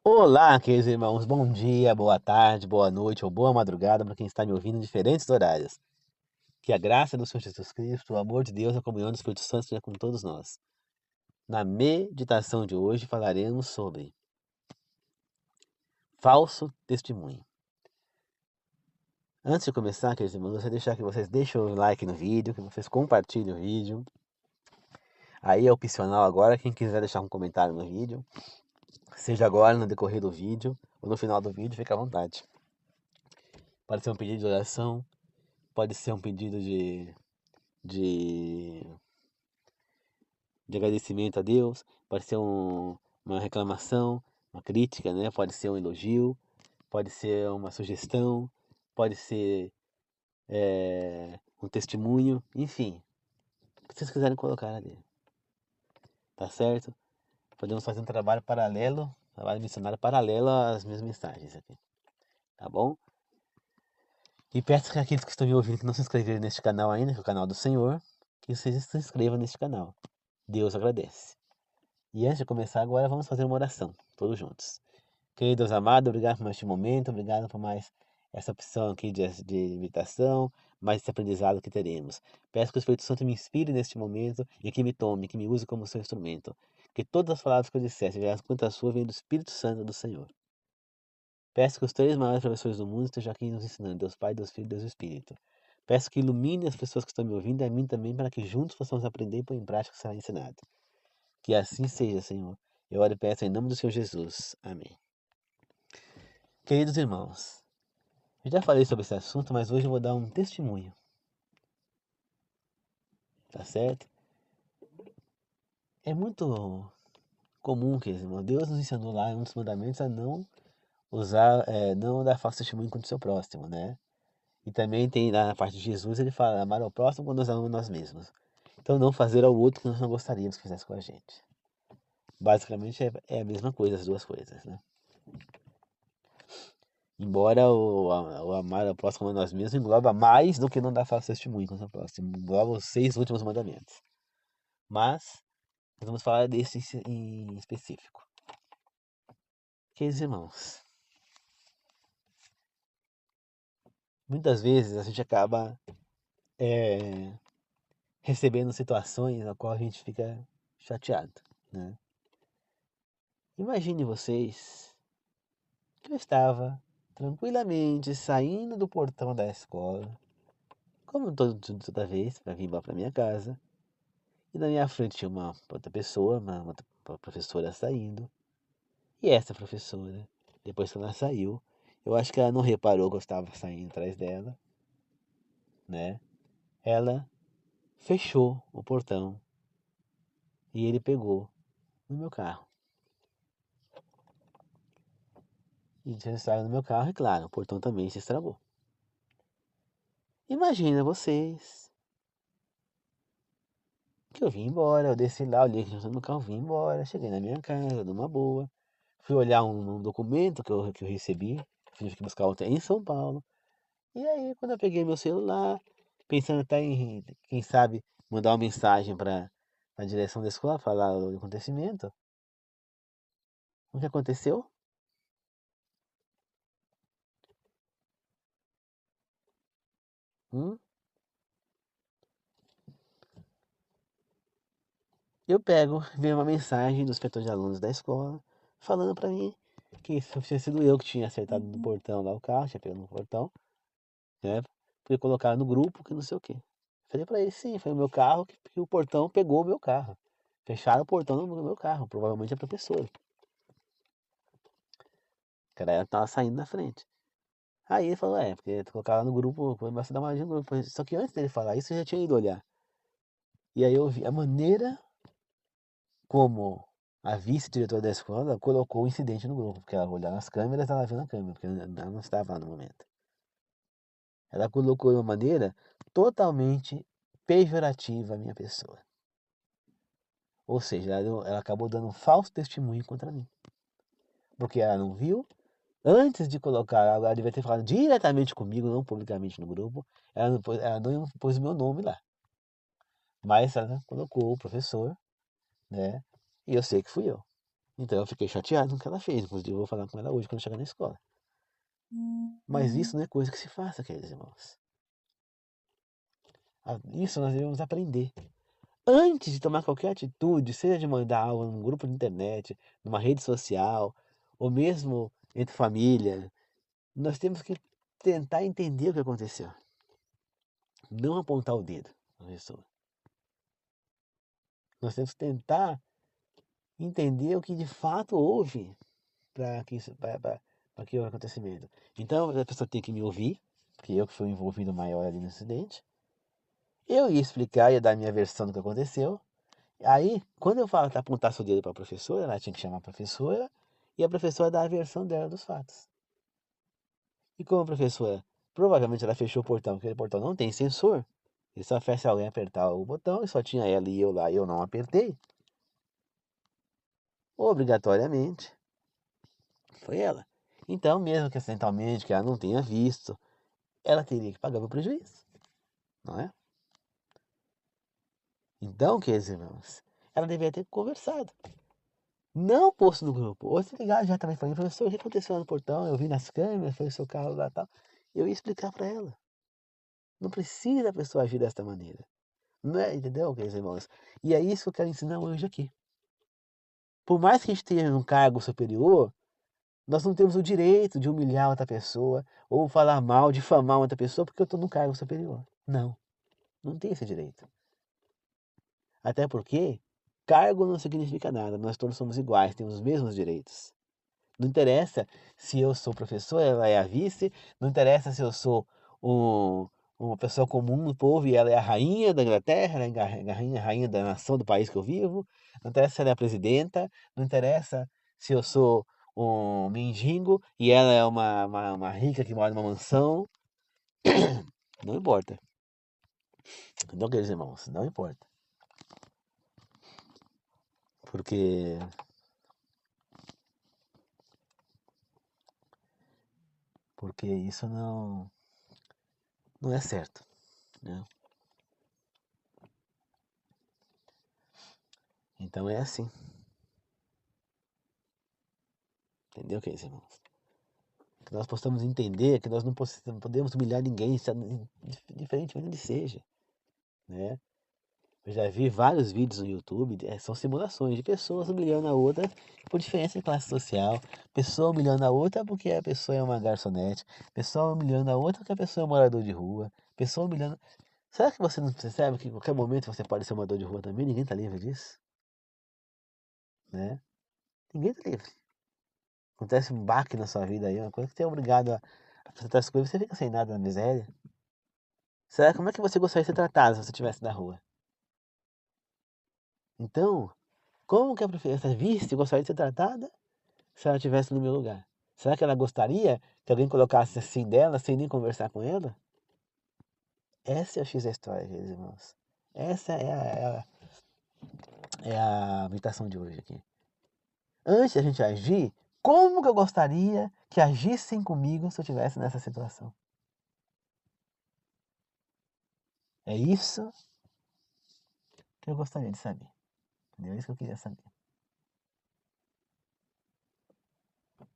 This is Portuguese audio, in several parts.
Olá, queridos irmãos, bom dia, boa tarde, boa noite ou boa madrugada para quem está me ouvindo em diferentes horários. Que a graça do Senhor Jesus Cristo, o amor de Deus e a comunhão do Espírito Santo esteja com todos nós. Na meditação de hoje falaremos sobre falso testemunho. Antes de começar, queridos irmãos, eu gostaria de deixar que vocês deixem o like no vídeo, que vocês compartilhem o vídeo. Aí é opcional agora, quem quiser deixar um comentário no vídeo, seja agora no decorrer do vídeo ou no final do vídeo, fique à vontade. Pode ser um pedido de oração, pode ser um pedido de, de agradecimento a Deus, pode ser uma reclamação, uma crítica, né? Pode ser um elogio, pode ser uma sugestão, pode ser um testemunho, enfim, o que vocês quiserem colocar ali, tá certo? Podemos fazer um trabalho missionário paralelo às minhas mensagens aqui, tá bom? E peço que aqueles que estão me ouvindo que não se inscreveram neste canal ainda, que é o canal do Senhor, que vocês se inscrevam neste canal. Deus agradece. E antes de começar agora, vamos fazer uma oração, todos juntos. Querido Deus amado, obrigado por mais este momento, obrigado por mais essa opção aqui de imitação, mais esse aprendizado que teremos. Peço que o Espírito Santo me inspire neste momento e que me tome, que me use como seu instrumento. Que todas as palavras que eu disser, seja as quantas suas, venham do Espírito Santo do Senhor. Peço que os três maiores professores do mundo estejam aqui nos ensinando, Deus Pai, Deus Filho e Deus Espírito. Peço que ilumine as pessoas que estão me ouvindo e a mim também, para que juntos possamos aprender e pôr em prática o que será ensinado. Que assim seja, Senhor. Eu oro e peço em nome do Senhor Jesus. Amém. Queridos irmãos, eu já falei sobre esse assunto, mas hoje eu vou dar um testemunho. Tá certo? É muito comum, queridos irmãos. Deus nos ensinou lá em um dos mandamentos a não não dar falso testemunho contra o seu próximo, né? E também tem lá na parte de Jesus, ele fala, amar ao próximo quando nós amamos nós mesmos. Então não fazer ao outro que nós não gostaríamos que fizesse com a gente. Basicamente é a mesma coisa, as duas coisas, né? Embora o amar ao próximo como a nós mesmos engloba mais do que não dar falso testemunho contra o próximo. Engloba os 6 últimos mandamentos. Mas nós vamos falar desse em específico. Queridos irmãos, muitas vezes a gente acaba recebendo situações na qual a gente fica chateado, né? Imagine vocês que eu estava tranquilamente saindo do portão da escola, como toda vez, para vir embora para minha casa. E na minha frente tinha uma outra pessoa, uma outra professora saindo. E essa professora, depois que ela saiu, eu acho que ela não reparou que eu estava saindo atrás dela, né? Ela fechou o portão e ele pegou no meu carro. E se ele estragou no meu carro, e claro, o portão também se estragou. Imagina vocês que eu vim embora, eu desci lá, olhei que no carro, vim embora, cheguei na minha casa, numa boa. Fui olhar um documento que eu recebi, tive que buscar ontem em São Paulo. E aí, quando eu peguei meu celular, pensando até em, quem sabe, mandar uma mensagem para a direção da escola, falar do acontecimento, o que aconteceu? Hum? Eu pego, vejo uma mensagem do inspetor de alunos da escola, falando para mim que tinha sido eu que tinha acertado no portão lá o carro, tinha pegado no portão, né? Porque colocaram no grupo que não sei o quê. Falei para ele, sim, foi o meu carro que o portão pegou o meu carro. Fecharam o portão no meu carro, provavelmente a professora. Que ela tava saindo na frente. Aí ele falou, porque colocaram no grupo, começa a dar uma olhadinha no grupo. Só que antes dele falar isso, eu já tinha ido olhar. E aí eu vi a maneira como a vice-diretora da escola colocou o incidente no grupo. Porque ela olhou nas câmeras, ela viu na câmera, porque ela não estava lá no momento. Ela colocou de uma maneira totalmente pejorativa a minha pessoa. Ou seja, ela acabou dando um falso testemunho contra mim. Porque ela não viu. Antes de colocar, ela devia ter falado diretamente comigo, não publicamente no grupo. Ela não pôs o meu nome lá. Mas ela colocou o professor, né? E eu sei que fui eu. Então eu fiquei chateado com o que ela fez. Inclusive eu vou falar com ela hoje quando chegar na escola. Mas isso não é coisa que se faça, queridos irmãos. Isso nós devemos aprender. Antes de tomar qualquer atitude, seja de mandar algo num grupo de internet, numa rede social, ou mesmo entre família, nós temos que tentar entender o que aconteceu. Não apontar o dedo na pessoa. Nós temos que tentar entender o que de fato houve para aquele acontecimento. Então a pessoa tem que me ouvir, porque eu que fui envolvido maior ali no incidente. Eu ia explicar, ia dar a minha versão do que aconteceu. Aí, quando eu falo que apontasse o dedo para a professora, ela tinha que chamar a professora e a professora dar a versão dela dos fatos. E como a professora, provavelmente ela fechou o portão, porque aquele portão não tem sensor, ele só fez se alguém apertar o botão e só tinha ela e eu lá e eu não apertei. Obrigatoriamente, foi ela. Então, mesmo que acidentalmente, que ela não tenha visto, ela teria que pagar o prejuízo, não é? Então, queridos irmãos, ela deveria ter conversado. Não posto no grupo. Ou se ligar já também falando, professor, o que aconteceu no portão? Eu vi nas câmeras, foi o seu carro lá e tal. Eu ia explicar para ela. Não precisa a pessoa agir desta maneira. Não é, entendeu, queridos irmãos? E é isso que eu quero ensinar hoje aqui. Por mais que a gente esteja num cargo superior, nós não temos o direito de humilhar outra pessoa ou falar mal, difamar outra pessoa porque eu estou num cargo superior. Não, não tem esse direito. Até porque cargo não significa nada, nós todos somos iguais, temos os mesmos direitos. Não interessa se eu sou professor, ela é a vice, não interessa se eu sou um, uma pessoa comum do povo e ela é a rainha da Inglaterra, ela é a rainha da nação do país que eu vivo, não interessa se ela é a presidenta, não interessa se eu sou um mendigo e ela é uma rica que mora numa mansão, não importa. Então, queridos irmãos, não importa. Porque isso não é certo, né? Então é assim, entendeu, queridos irmãos? Que nós possamos entender que nós não podemos humilhar ninguém, diferente onde ele seja, né? Eu já vi vários vídeos no YouTube, são simulações de pessoas humilhando a outra por diferença de classe social, pessoa humilhando a outra porque a pessoa é uma garçonete, pessoa humilhando a outra porque a pessoa é um morador de rua, pessoa humilhando... Será que você não percebe que em qualquer momento você pode ser um morador de rua também? Ninguém está livre disso, né? Ninguém está livre. Acontece um baque na sua vida aí, uma coisa que você é obrigado a fazer outras coisas, você fica sem nada na miséria. Será como é que você gostaria de ser tratado se você estivesse na rua? Então, como que a professora visse gostaria de ser tratada se ela estivesse no meu lugar? Será que ela gostaria que alguém colocasse assim dela sem nem conversar com ela? Essa é a X da história, queridos irmãos. Essa é a meditação de hoje aqui. Antes de a gente agir, como que eu gostaria que agissem comigo se eu estivesse nessa situação? É isso que eu gostaria de saber. Entendeu? É isso que eu queria saber.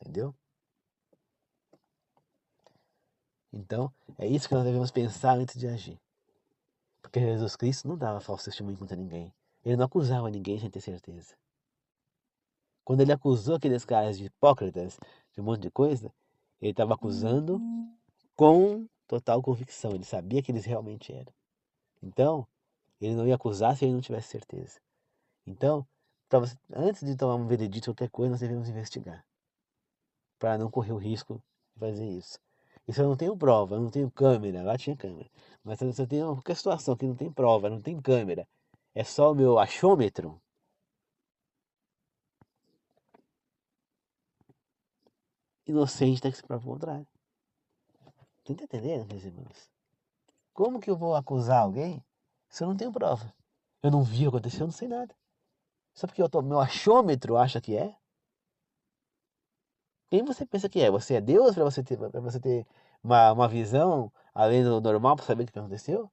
Entendeu? Então, é isso que nós devemos pensar antes de agir. Porque Jesus Cristo não dava falso testemunho contra ninguém. Ele não acusava ninguém sem ter certeza. Quando ele acusou aqueles caras de hipócritas, de um monte de coisa, ele estava acusando com total convicção. Ele sabia que eles realmente eram. Então, ele não ia acusar se ele não tivesse certeza. Então, antes de tomar um veredito ou qualquer coisa, nós devemos investigar. Para não correr o risco de fazer isso. E se eu não tenho prova, eu não tenho câmera, lá tinha câmera. Mas se eu tenho qualquer situação que não tem prova, não tem câmera, é só o meu achômetro, inocente tem que se provar o contrário. Você tá entendendo, meus irmãos? Como que eu vou acusar alguém se eu não tenho prova? Eu não vi o que aconteceu, eu não sei nada. Só porque meu achômetro acha que é? Quem você pensa que é? Você é Deus para você ter uma visão além do normal para saber o que aconteceu?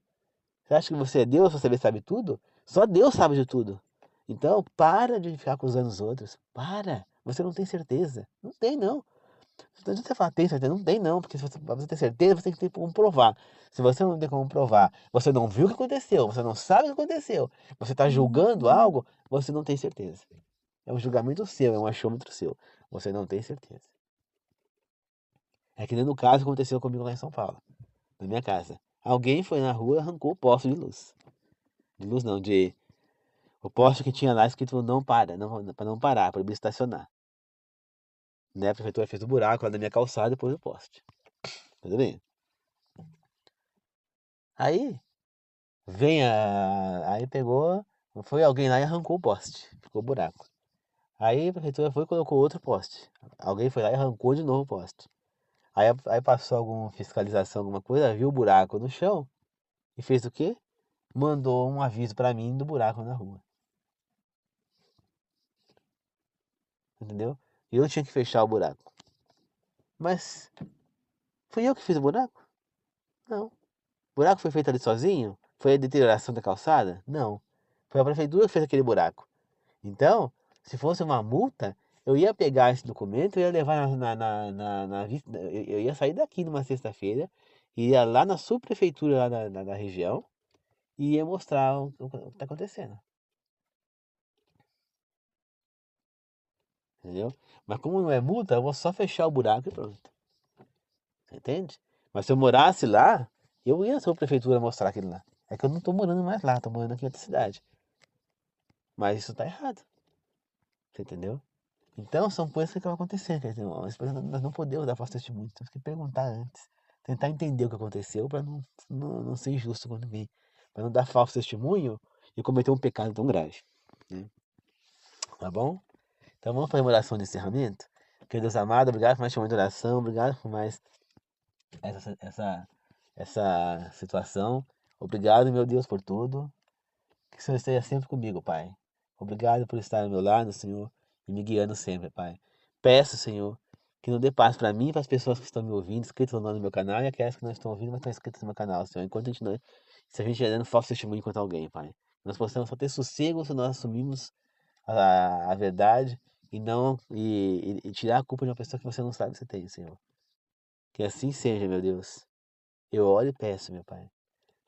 Você acha que você é Deus, você sabe tudo? Só Deus sabe de tudo. Então, para de ficar acusando os outros. Para. Você não tem certeza. Não tem, não. Não adianta você falar, tem certeza? Não tem, não. Porque se você, pra você ter certeza, você tem que ter como provar. Se você não tem como provar, você não viu o que aconteceu, você não sabe o que aconteceu, você está julgando algo, você não tem certeza. É um julgamento seu, é um achômetro seu. Você não tem certeza. É que nem no caso que aconteceu comigo lá em São Paulo, na minha casa. Alguém foi na rua e arrancou o poste de luz. De luz não, de o poste que tinha lá escrito não para, não, para não parar, para estacionar. Né? A prefeitura fez o buraco lá na minha calçada e pôs o poste. Tudo bem? Aí aí pegou, foi alguém lá e arrancou o poste, ficou buraco. Aí a prefeitura foi e colocou outro poste. Alguém foi lá e arrancou de novo o poste. Aí passou alguma fiscalização, alguma coisa, viu o buraco no chão e fez o quê? Mandou um aviso pra mim do buraco na rua. Entendeu? E eu tinha que fechar o buraco. Mas fui eu que fiz o buraco? Não. O buraco foi feito ali sozinho? Foi a deterioração da calçada? Não. Foi a prefeitura que fez aquele buraco. Então, se fosse uma multa, eu ia pegar esse documento, eu ia levar eu ia sair daqui numa sexta-feira, ia lá na subprefeitura lá da região e ia mostrar o que está acontecendo, entendeu? Mas como não é multa, eu vou só fechar o buraco e pronto, você entende? Mas se eu morasse lá, eu ia na subprefeitura mostrar aquilo lá. É que eu não tô morando mais lá, tô morando aqui em outra cidade. Mas isso tá errado, você entendeu? Então, são coisas que vão acontecer, quer dizer, nós não podemos dar falso testemunho, temos que perguntar antes, tentar entender o que aconteceu para não ser injusto com ninguém, para não dar falso testemunho e cometer um pecado tão grave, né? Tá bom? Então vamos fazer uma oração de encerramento? Querido Deus amado, obrigado por mais chamar de oração, obrigado por mais essa situação, obrigado, meu Deus, por tudo, que o Senhor esteja sempre comigo, Pai. Obrigado por estar ao meu lado, Senhor, e me guiando sempre, Pai. Peço, Senhor, que não dê paz para mim e para as pessoas que estão me ouvindo, inscritas no meu canal, e aquelas que não estão ouvindo, mas estão inscritas no meu canal, Senhor. Enquanto a gente não, se a gente estiver dando falso testemunho contra alguém, Pai. Nós possamos só ter sossego se nós assumirmos a verdade e não e tirar a culpa de uma pessoa que você não sabe que você tem, Senhor. Que assim seja, meu Deus. Eu oro e peço, meu Pai.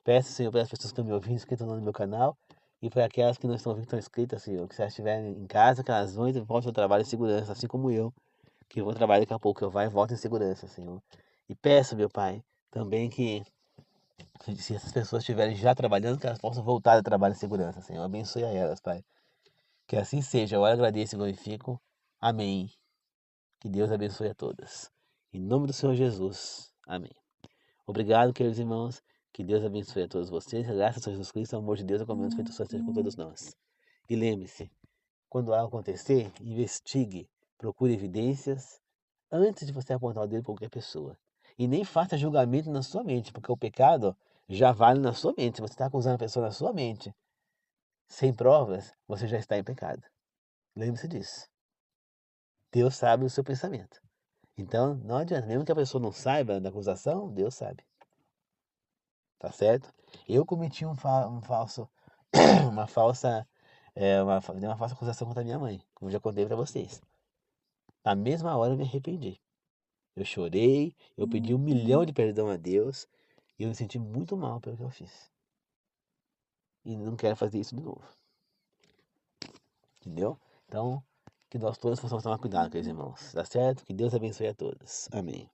Peço, Senhor, para as pessoas que estão me ouvindo, inscritas no meu canal, e para aquelas que não estão ouvindo, que estão inscritas, Senhor, que se elas estiverem em casa, que elas vão e voltem ao trabalho em segurança, assim como eu, que vou trabalhar daqui a pouco, que eu vá e volto em segurança, Senhor. E peço, meu Pai, também que, se essas pessoas estiverem já trabalhando, que elas possam voltar a trabalhar em segurança, Senhor. Abençoe a elas, Pai. Que assim seja. Eu agradeço e glorifico. Amém. Que Deus abençoe a todas. Em nome do Senhor Jesus. Amém. Obrigado, queridos irmãos. Que Deus abençoe a todos vocês. Graças a Jesus Cristo, o amor de Deus é como feito só seja com todos nós. E lembre-se, quando algo acontecer, investigue, procure evidências antes de você apontar o dedo para qualquer pessoa. E nem faça julgamento na sua mente, porque o pecado já vale na sua mente. Se você está acusando a pessoa na sua mente, sem provas, você já está em pecado. Lembre-se disso. Deus sabe o seu pensamento. Então, não adianta, mesmo que a pessoa não saiba da acusação, Deus sabe. Tá certo? Eu cometi um falso, uma falsa, dei uma falsa acusação contra a minha mãe, como já contei para vocês. Na mesma hora eu me arrependi. Eu chorei, eu pedi 1 milhão de perdão a Deus e eu me senti muito mal pelo que eu fiz. E não quero fazer isso de novo. Entendeu? Então, que nós todos possamos tomar cuidado, queridos irmãos. Tá certo? Que Deus abençoe a todos. Amém.